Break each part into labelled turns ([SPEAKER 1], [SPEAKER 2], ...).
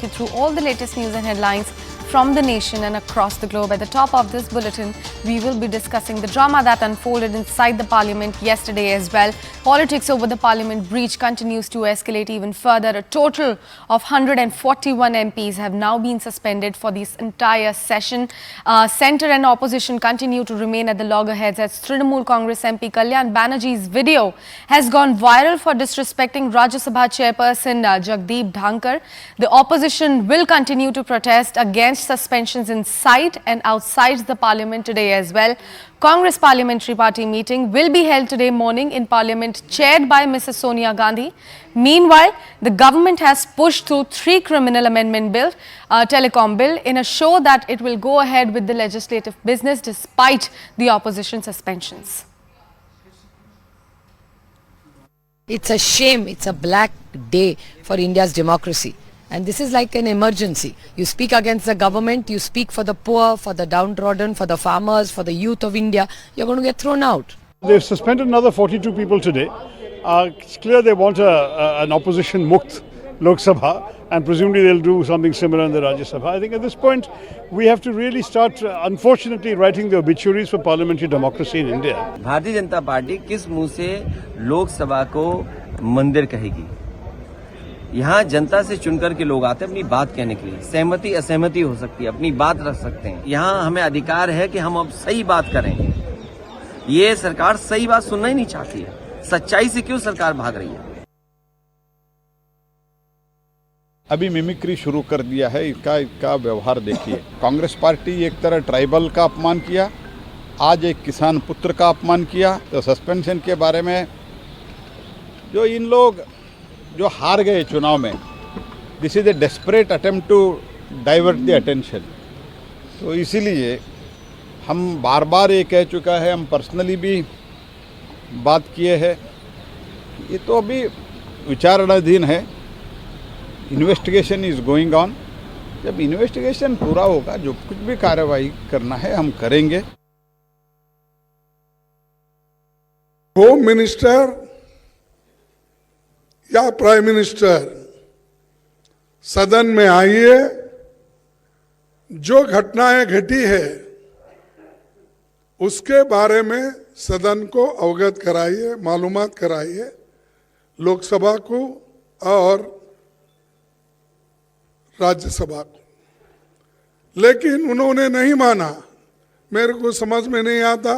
[SPEAKER 1] walk you through all the latest news and headlines from the nation and across the globe. At the top of this bulletin, we will be discussing the drama that unfolded inside the parliament yesterday as well. Politics over the parliament breach continues to escalate even further. A total of 141 MPs have now been suspended for this entire session. Centre and opposition continue to remain at the loggerheads as Trinamool Congress MP Kalyan Banerjee's video has gone viral for disrespecting Rajya Sabha chairperson Jagdeep Dhankar. The opposition will continue to protest against suspensions inside and outside the parliament today as well. Congress parliamentary party meeting will be held today morning in parliament chaired by Mrs. Sonia Gandhi. Meanwhile, the government has pushed through 3 criminal amendment bill, telecom bill, in a show that it will go ahead with the legislative business despite the opposition suspensions.
[SPEAKER 2] It's a shame. It's a black day for India's democracy. And this is like an emergency. You speak against the government, you speak for the poor, for the downtrodden, for the farmers, for the youth of India. You're going to get thrown out.
[SPEAKER 3] They've suspended another 42 people today. It's clear they want an opposition mukt Lok Sabha, and presumably they'll do something similar in the Rajya Sabha. I think at this point, we have to really start, unfortunately, writing the obituaries for parliamentary democracy in India.
[SPEAKER 4] Bharatiya Janata party किस मुंह से लोक सभा को मंदिर कहेगी? यहाँ जनता से चुनकर के लोग आते हैं अपनी बात कहने के लिए। सहमति असहमति हो सकती है, अपनी बात रख सकते हैं। यहाँ हमें अधिकार है कि हम अब सही बात करें। ये सरकार सही बात सुनना ही नहीं चाहती है। सच्चाई से क्यों सरकार भाग रही है?
[SPEAKER 5] अभी मिमिक्री शुरू कर दिया है। इसका व्यवहार देखिए। कांग्रेस पार्टी एक तरह ट्राइबल का अपमान किया, आज एक किसान पुत्र का अपमान किया। तो सस्पेंशन के बारे में जो इन लोग जो हार गए चुनाव में, this is a desperate attempt to divert the attention. तो इसीलिए हम बार बार ये कह चुका है, हम पर्सनली भी बात किए हैं। ये तो अभी विचारणाधीन है, इन्वेस्टिगेशन इज गोइंग ऑन। जब इन्वेस्टिगेशन पूरा होगा, जो कुछ भी कार्रवाई करना है हम करेंगे।
[SPEAKER 6] होम मिनिस्टर या प्राइम मिनिस्टर सदन में आइए, जो घटनाएं घटी है उसके बारे में सदन को अवगत कराइए, मालूमात कराइए लोकसभा को और राज्यसभा को। लेकिन उन्होंने नहीं माना। मेरे को समझ में नहीं आता,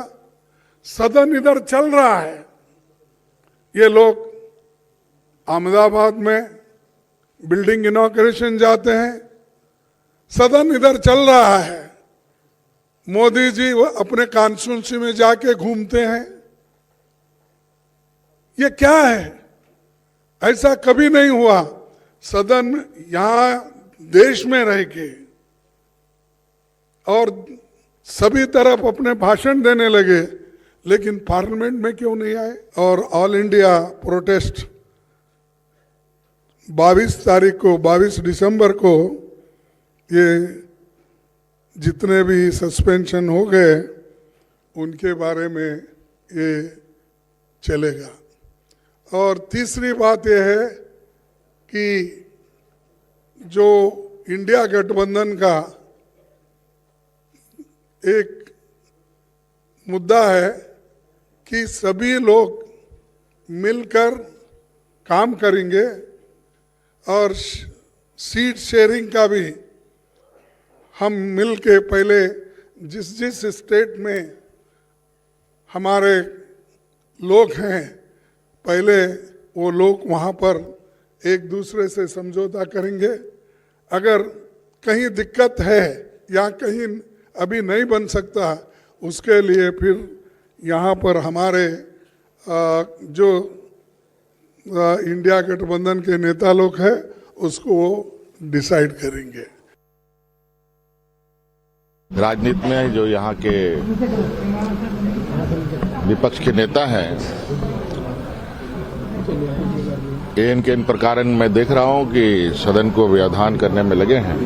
[SPEAKER 6] सदन इधर चल रहा है, ये लोग अहमदाबाद में बिल्डिंग इनॉग्रेशन जाते हैं, सदन इधर चल रहा है। मोदी जी अपने कॉन्स्टिट्यूंसी में जाके घूमते हैं। ये क्या है? ऐसा कभी नहीं हुआ। सदन यहां देश में रह के और सभी तरफ अपने भाषण देने लगे, लेकिन पार्लियामेंट में क्यों नहीं आए? और ऑल इंडिया प्रोटेस्ट 22 दिसंबर को ये जितने भी सस्पेंशन हो गए उनके बारे में ये चलेगा। और तीसरी बात यह है कि जो इंडिया गठबंधन का एक मुद्दा है कि सभी लोग मिलकर काम करेंगे और सीट शेयरिंग का भी हम मिल के पहले जिस स्टेट में हमारे लोग हैं, पहले वो लोग वहाँ पर एक दूसरे से समझौता करेंगे। अगर कहीं दिक्कत है या कहीं अभी नहीं बन सकता, उसके लिए फिर यहाँ पर हमारे जो इंडिया गठबंधन के नेता लोग हैं उसको वो डिसाइड करेंगे।
[SPEAKER 5] राजनीति में जो यहाँ के विपक्ष के नेता हैं, इन प्रकार मैं देख रहा हूं कि सदन को व्यवधान करने में लगे हैं।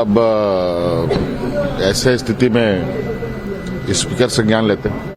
[SPEAKER 5] अब ऐसे स्थिति में स्पीकर संज्ञान लेते हैं।